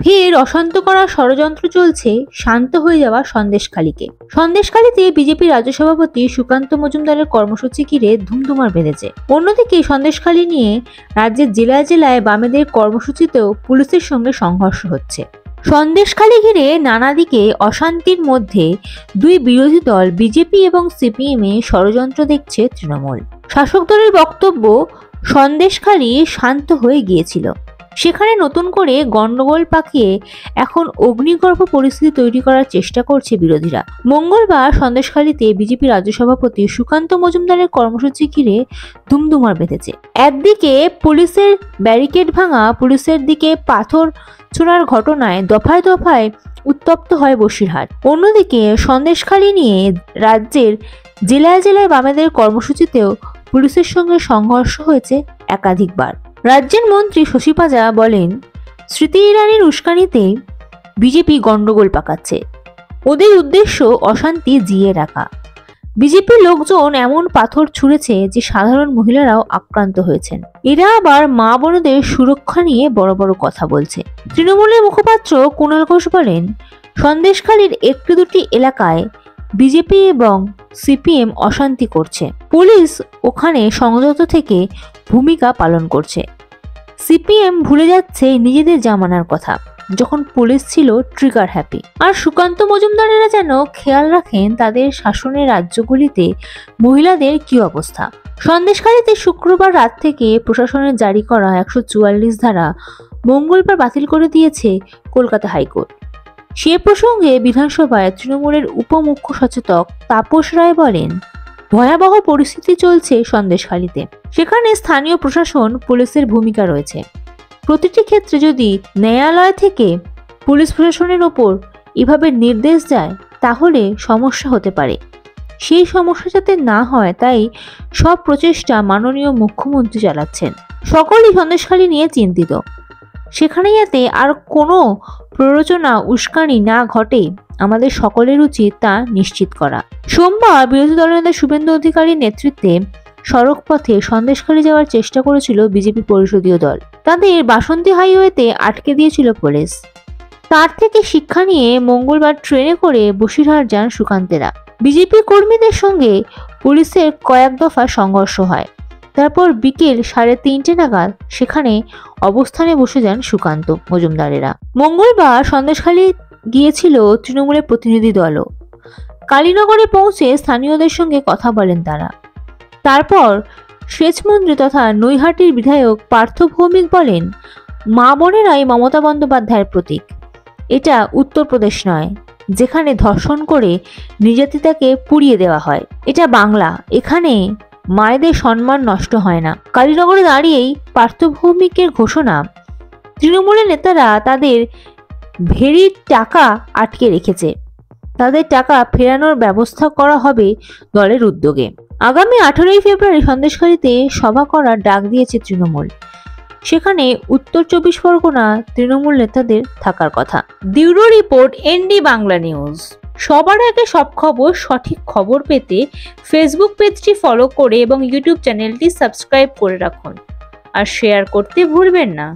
ফের অশান্ত করার ষড়যন্ত্র চলছে শান্ত হয়ে যাওয়া সন্দেশখালীকে। সন্দেশখালীতে বিজেপি রাজ্য সভাপতি সুকান্ত মজুমদারের কর্মসূচি ঘিরে ধুমধুমার বেঁধেছে। অন্যদিকে সন্দেশখালী নিয়ে রাজ্যের জেলায় জেলায় বামেদের কর্মসূচিতেও পুলিশের সঙ্গে সংঘর্ষ হচ্ছে। সন্দেশখালী ঘিরে নানা দিকে অশান্তির মধ্যে দুই বিরোধী দল বিজেপি এবং সিপিএম এ ষড়যন্ত্র দেখছে তৃণমূল। শাসক দলের বক্তব্য, সন্দেশখালী শান্ত হয়ে গিয়েছিল, সেখানে নতুন করে গন্ডগোল পাকিয়ে এখন অগ্নিগর্ভ পরিস্থিতি তৈরি করার চেষ্টা করছে বিরোধীরা। মঙ্গলবার সন্দেশখালীতে বিজেপি রাজ্য সভাপতি সুকান্ত মজুমদারের কর্মসূচি ঘিরে ধুমধুমার বেঁধেছে। একদিকে পুলিশের ব্যারিকেড ভাঙা, পুলিশের দিকে পাথর ছোড়ার ঘটনায় দফায় দফায় উত্তপ্ত হয় বসিরহাট। অন্যদিকে সন্দেশখালী নিয়ে রাজ্যের জেলায় জেলায় বামেদের কর্মসূচিতেও পুলিশের সঙ্গে সংঘর্ষ হয়েছে একাধিকবার। রাজ্যের মন্ত্রী শশী পাজা বলেন, স্মৃতি ইরানির উস্কানিতে বিজেপি গন্ডগোল পাকাচ্ছে, ওদের উদ্দেশ্য অশান্তি জিয়ে রাখা। বিজেপির লোকজন এমন পাথর ছুঁড়েছে যে সাধারণ মহিলারাও আক্রান্ত হয়েছেন। এরা আবার মা বোনদের সুরক্ষা নিয়ে বড় বড় কথা বলছে। তৃণমূলের মুখপাত্র কুণাল ঘোষ বলেন, সন্দেশখালীর একটি দুটি এলাকায় বিজেপি এবং সিপিএম অশান্তি করছে, পুলিশ ওখানে সংযত থেকে ভূমিকা পালন করছে। সিপিএম ভুলে যাচ্ছে নিজেদের জামানার কথা, যখন পুলিশ ছিল ট্রিগার হ্যাপি। আর সুকান্ত মজুমদারেরা যেন খেয়াল রাখেন তাদের শাসনের রাজ্যগুলিতে মহিলাদের কি অবস্থা। সন্দেশখালীতে শুক্রবার রাত থেকে প্রশাসনের জারি করা 144 ধারা মঙ্গলবার বাতিল করে দিয়েছে কলকাতা হাইকোর্ট। সে প্রসঙ্গে বিধানসভায় তৃণমূলের উপমুখ্য সচেতক তাপস রায় বলেন, ভয়াবহ পরিস্থিতি চলছে সন্দেশখালীতে, সেখানে স্থানীয় প্রশাসন পুলিশের ভূমিকা রয়েছে। প্রতিটি ক্ষেত্রে যদি ন্যায়ালয় থেকে পুলিশ প্রশাসনের ওপর এভাবে নির্দেশ যায় তাহলে সমস্যা হতে পারে। সেই সমস্যা যাতে না হয় তাই সব প্রচেষ্টা মাননীয় মুখ্যমন্ত্রী চালাচ্ছেন। সকলেই সন্দেশখালী নিয়ে চিন্তিত, সেখানে যাতে আর কোনো প্ররোচনা উস্কানি না ঘটে আমাদের সকলের উচিত তা নিশ্চিত করা। সোমবার বিরোধী দলনেতা শুভেন্দু অধিকারীর নেতৃত্বে সড়ক পথে সন্দেশখালী যাওয়ার চেষ্টা করেছিল বিজেপি পরিষদীয় দল। তাদের বাসন্তী হাইওয়েতে আটকে দিয়েছিল পুলিশ। তার থেকে শিক্ষা নিয়ে মঙ্গলবার ট্রেনে করে বসিরহাট যান সুকান্তেরা। বিজেপি কর্মীদের সঙ্গে পুলিশের কয়েক দফা সংঘর্ষ হয়। তারপর বিকেল 3:30 নাগাদ সেখানে অবস্থানে বসে যান সুকান্ত মজুমদারেরা। মঙ্গলবার সন্দেশখালী গিয়েছিল তৃণমূলের প্রতিনিধি দলও। কালীনগরে পৌঁছে স্থানীয়দের সঙ্গে কথা বলেন তারা। তারপর সেচমন্ত্রী তথা নৈহাটির বিধায়ক পার্থ ভৌমিক বলেন, মা বোনেরাই মমতা বন্দ্যোপাধ্যায়ের প্রতীক। এটা উত্তরপ্রদেশ নয়, যেখানে ধর্ষণ করে নির্যাতিতাকে পুড়িয়ে দেওয়া হয়। এটা বাংলা, এখানে মায়েদের সম্মান নষ্ট হয় না। কালীনগরে দাঁড়িয়েই পার্থ ভৌমিকের ঘোষণা, তৃণমূলের নেতারা তাদের ভেরির টাকা আটকে রেখেছে, তাদের টাকা ফেরানোর ব্যবস্থা করা হবে দলের উদ্যোগে। আগামী 18 ফেব্রুয়ারি সন্দেশখালীতে সভা করার ডাক দিয়েছে তৃণমূল। সেখানে উত্তর 24 পরগনা তৃণমূল নেতাদের থাকার কথা। Bureau report, ND Bangla news. সবার আগে সব খবর, সঠিক খবর পেতে ফেসবুক পেজটি ফলো করে এবং ইউটিউব চ্যানেলটি সাবস্ক্রাইব করে রাখুন আর শেয়ার করতে ভুলবেন না।